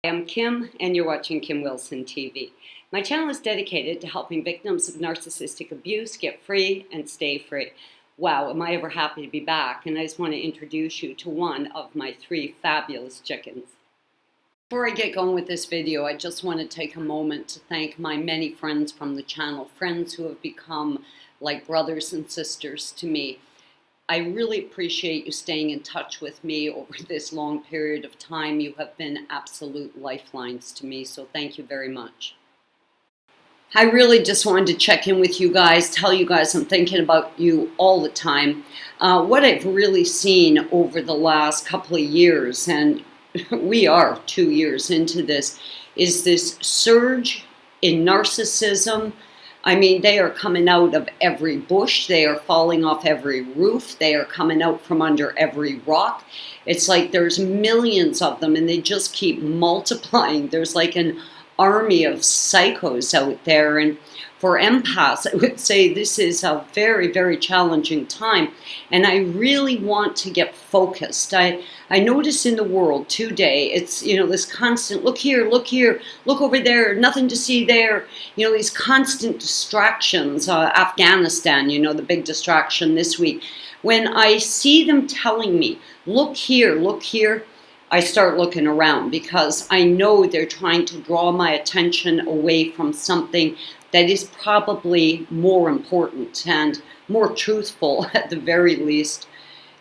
I'm Kim, and you're watching Kim Wilson TV. My channel is dedicated to helping victims of narcissistic abuse get free and stay free. Wow, am I ever happy to be back, and I just want to introduce you to one of my 3 fabulous chickens. Before I get going with this video, I just want to take a moment to thank my many friends from the channel, friends who have become like brothers and sisters to me. I really appreciate you staying in touch with me over this long period of time. You have been absolute lifelines to me, so thank you very much. I really just wanted to check in with you guys, tell you guys I'm thinking about you all the time. What I've really seen over the last couple of years, and we are 2 years into this, is this surge in narcissism. I mean, they are coming out of every bush. They are falling off every roof. They are coming out from under every rock. It's like there's millions of them, and they just keep multiplying. There's like an army of psychos out there. And for empaths, I would say this is a very, very challenging time. And I really want to get focused. I notice in the world today, it's, this constant, look here, look over there, nothing to see there. These constant distractions. Afghanistan, the big distraction this week. When I see them telling me, look here, I start looking around because I know they're trying to draw my attention away from something that is probably more important and more truthful at the very least.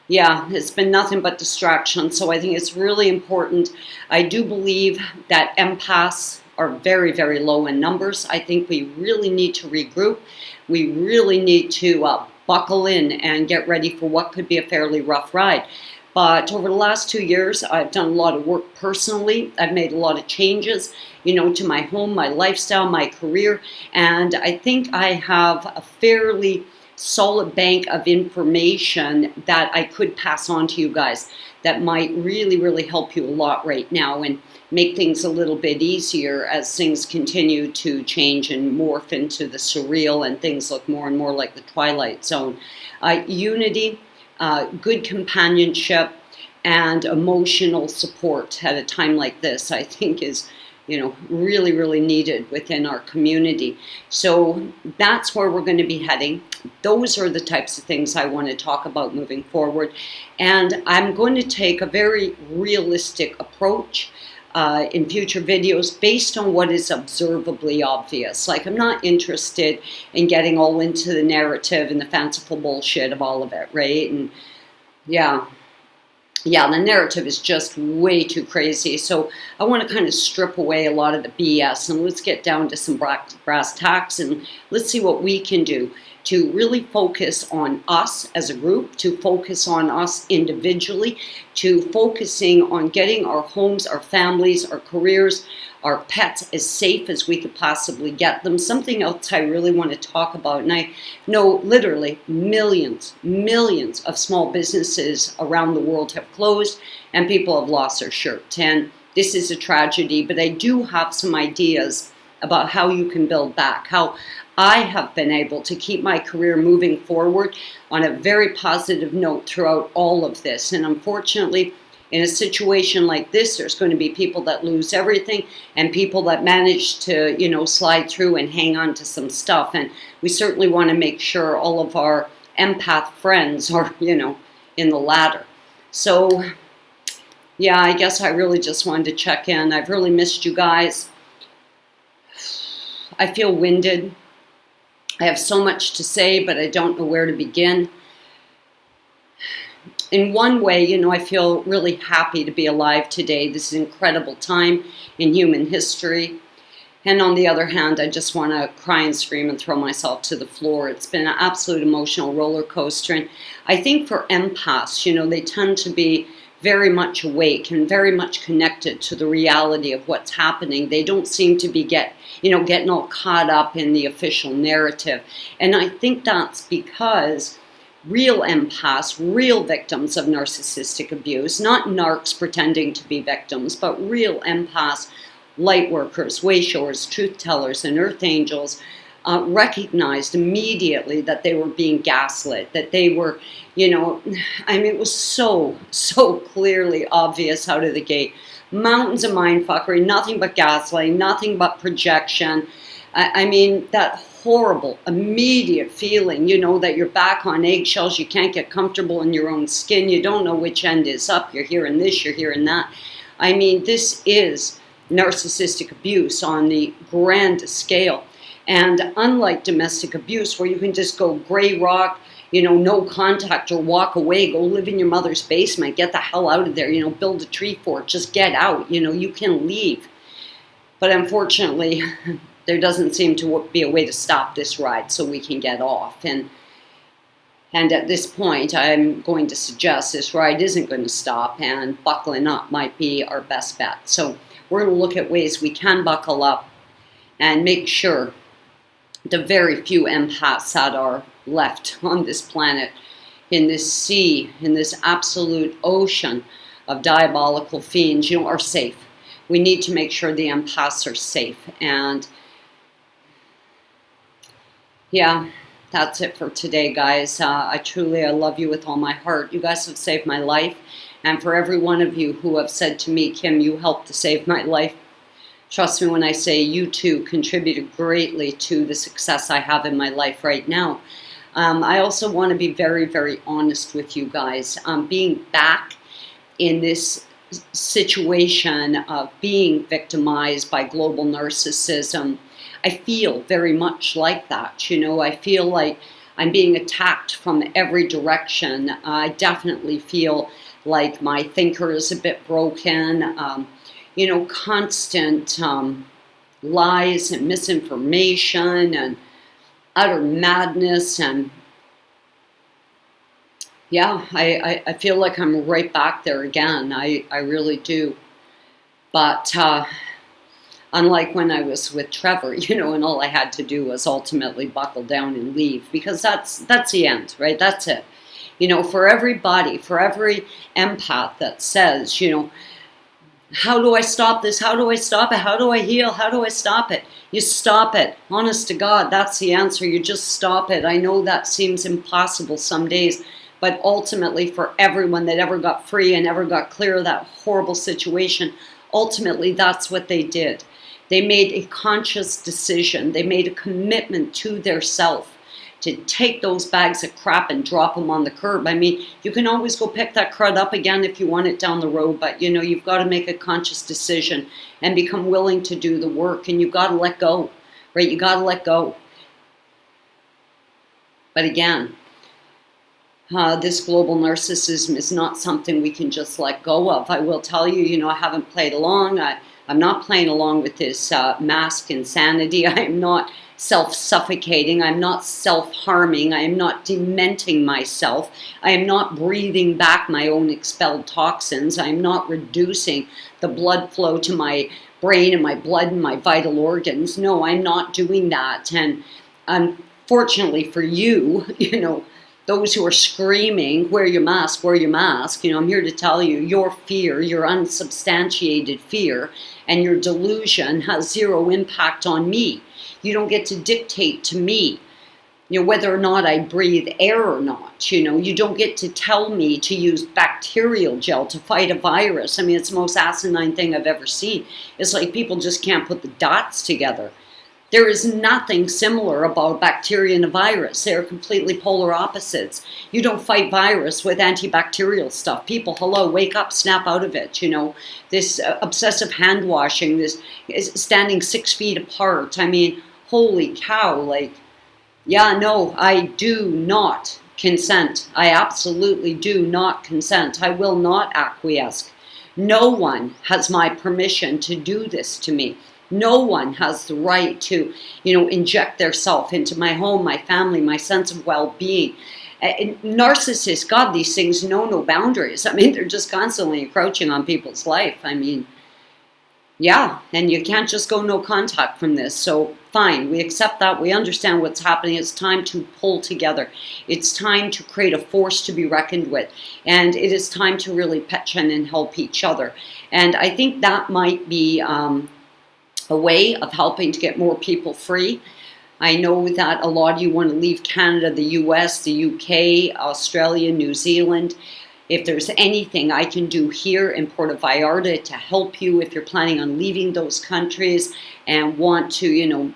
Yeah, it's been nothing but distraction, so I think it's really important. I do believe that empaths are very, very low in numbers. I think we really need to regroup. We really need to buckle in and get ready for what could be a fairly rough ride. But over the last 2 years, I've done a lot of work personally. I've made a lot of changes, to my home, my lifestyle, my career. And I think I have a fairly solid bank of information that I could pass on to you guys that might really, really help you a lot right now and make things a little bit easier as things continue to change and morph into the surreal and things look more and more like the Twilight Zone. Unity. Good companionship and emotional support at a time like this, I think is, really, really needed within our community. So that's where we're going to be heading. Those are the types of things I want to talk about moving forward. And I'm going to take a very realistic approach in future videos based on what is observably obvious. Like, I'm not interested in getting all into the narrative and the fanciful bullshit of all of it, right? And yeah, the narrative is just way too crazy. So I want to kind of strip away a lot of the BS and let's get down to some brass tacks and let's see what we can do to really focus on us as a group, to focus on us individually, to focusing on getting our homes, our families, our careers, our pets as safe as we could possibly get them. Something else I really want to talk about, and I know literally millions of small businesses around the world have closed and people have lost their shirt. And this is a tragedy, but I do have some ideas about how you can build back, how I have been able to keep my career moving forward on a very positive note throughout all of this. And unfortunately, in a situation like this, there's going to be people that lose everything and people that manage to, slide through and hang on to some stuff. And we certainly want to make sure all of our empath friends are, in the ladder. So, yeah, I guess I really just wanted to check in. I've really missed you guys. I feel winded. I have so much to say, but I don't know where to begin. In one way, I feel really happy to be alive today. This is an incredible time in human history. And on the other hand, I just want to cry and scream and throw myself to the floor. It's been an absolute emotional roller coaster. And I think for empaths, they tend to be very much awake and very much connected to the reality of what's happening. They don't seem to be getting all caught up in the official narrative. And I think that's because real empaths, real victims of narcissistic abuse, not narcs pretending to be victims, but real empaths, light workers, way showers, truth tellers, and earth angels, recognized immediately that they were being gaslit, that they were, I mean, it was so clearly obvious out of the gate. Mountains of mindfuckery, nothing but gaslighting, nothing but projection. I mean, that horrible, immediate feeling, that you're back on eggshells, you can't get comfortable in your own skin, you don't know which end is up, you're hearing this, you're hearing that. I mean, this is narcissistic abuse on the grand scale. And unlike domestic abuse, where you can just go gray rock, no contact, or walk away, go live in your mother's basement, get the hell out of there, build a tree fort, just get out, you can leave. But unfortunately, there doesn't seem to be a way to stop this ride so we can get off. And at this point, I'm going to suggest this ride isn't going to stop, and buckling up might be our best bet. So we're going to look at ways we can buckle up and make sure the very few empaths that are left on this planet, in this sea, in this absolute ocean of diabolical fiends, are safe. We need to make sure the empaths are safe. And yeah, that's it for today, guys. I love you with all my heart. You guys have saved my life. And for every one of you who have said to me, Kim, you helped to save my life, trust me when I say you too contributed greatly to the success I have in my life right now. I also want to be very, very honest with you guys. Being back in this situation of being victimized by global narcissism, I feel very much like that. I feel like I'm being attacked from every direction. I definitely feel like my thinker is a bit broken. Constant lies and misinformation and utter madness. And yeah, I feel like I'm right back there again. I really do. But unlike when I was with Trevor, and all I had to do was ultimately buckle down and leave, because that's the end, right? That's it. For everybody, for every empath that says, how do I stop this? How do I stop it? How do I heal? How do I stop it? You stop it. Honest to God, that's the answer. You just stop it. I know that seems impossible some days, but ultimately for everyone that ever got free and ever got clear of that horrible situation, ultimately that's what they did. They made a conscious decision. They made a commitment to their self to take those bags of crap and drop them on the curb. I mean, you can always go pick that crud up again if you want it down the road, but you've got to make a conscious decision and become willing to do the work, and you've got to let go, right? You got to let go. But again, this global narcissism is not something we can just let go of. I will tell you, I haven't played along. I'm not playing along with this mask insanity. I am not self-suffocating. I'm not self-harming. I am not dementing myself. I am not breathing back my own expelled toxins. I am not reducing the blood flow to my brain and my blood and my vital organs. No, I'm not doing that. And unfortunately for you, those who are screaming, wear your mask, I'm here to tell you, your fear, your unsubstantiated fear, and your delusion has zero impact on me. You don't get to dictate to me, whether or not I breathe air or not. You don't get to tell me to use bacterial gel to fight a virus. I mean, it's the most asinine thing I've ever seen. It's like people just can't put the dots together. There is nothing similar about bacteria and a virus. They're completely polar opposites. You don't fight virus with antibacterial stuff. People, hello, wake up, snap out of it. This obsessive hand washing, this standing 6 feet apart. I mean, holy cow, no, I do not consent. I absolutely do not consent. I will not acquiesce. No one has my permission to do this to me. No one has the right to, inject their self into my home, my family, my sense of well-being. Narcissists, God, these things know no boundaries. I mean, they're just constantly encroaching on people's life. I mean, yeah, and you can't just go no contact from this. So fine, we accept that. We understand what's happening. It's time to pull together. It's time to create a force to be reckoned with. And it is time to really pitch in and help each other. And I think that might be a way of helping to get more people free. I know that a lot of you want to leave Canada, the US, the UK, Australia, New Zealand. If there's anything I can do here in Puerto Vallarta to help you if you're planning on leaving those countries and want to,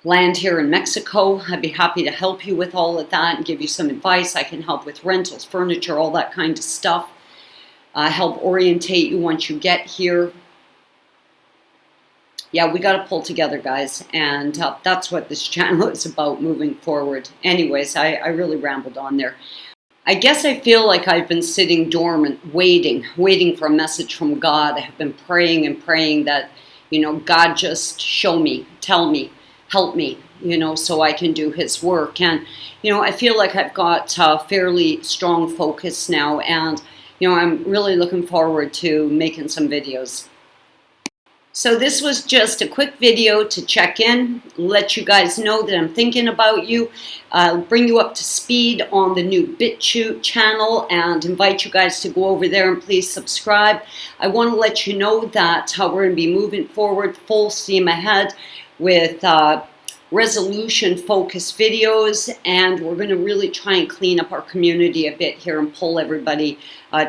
land here in Mexico, I'd be happy to help you with all of that and give you some advice. I can help with rentals, furniture, all that kind of stuff. Help orientate you once you get here. Yeah, we got to pull together, guys, and that's what this channel is about moving forward. Anyways, I really rambled on there. I guess I feel like I've been sitting dormant, waiting for a message from God. I have been praying and praying that, God just show me, tell me, help me, so I can do His work. And, I feel like I've got fairly strong focus now, and, I'm really looking forward to making some videos. So this was just a quick video to check in, let you guys know that I'm thinking about you, bring you up to speed on the new BitChute channel, and invite you guys to go over there and please subscribe. I want to let you know that we're going to be moving forward full steam ahead with resolution focused videos, and we're going to really try and clean up our community a bit here and pull everybody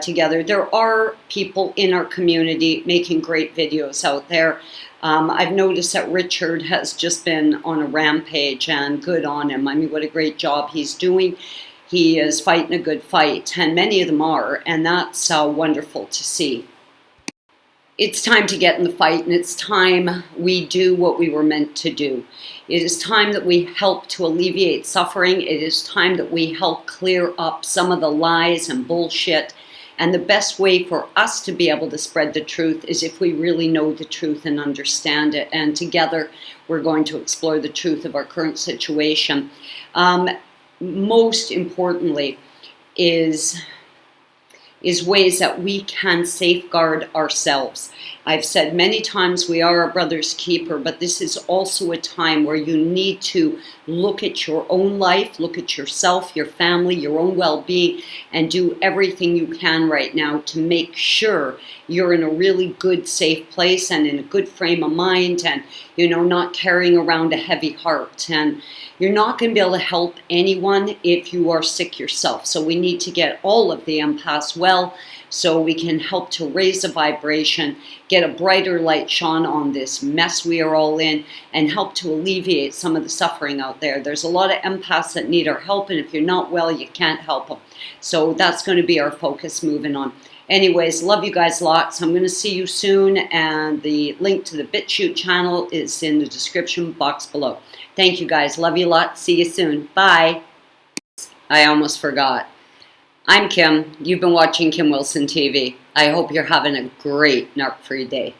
together. There are people in our community making great videos out there. I've noticed that Richard has just been on a rampage, and good on him. I mean, what a great job he's doing. He is fighting a good fight, and many of them are, and that's wonderful to see. It's time to get in the fight, and it's time we do what we were meant to do. It is time that we help to alleviate suffering. It is time that we help clear up some of the lies and bullshit. And the best way for us to be able to spread the truth is if we really know the truth and understand it. And together, we're going to explore the truth of our current situation. Most importantly is ways that we can safeguard ourselves. I've said many times we are our brother's keeper, but this is also a time where you need to look at your own life, look at yourself, your family, your own well-being, and do everything you can right now to make sure you're in a really good, safe place and in a good frame of mind, and not carrying around a heavy heart. And you're not going to be able to help anyone if you are sick yourself. So we need to get all of the empaths well, so we can help to raise the vibration, get a brighter light shone on this mess we are all in, and help to alleviate some of the suffering out there. There's a lot of empaths that need our help, and if you're not well, you can't help them. So that's going to be our focus moving on. Anyways, love you guys lots. I'm going to see you soon, and the link to the BitChute channel is in the description box below. Thank you guys. Love you lots. See you soon. Bye. I almost forgot. I'm Kim. You've been watching Kim Wilson TV. I hope you're having a great narc-free day.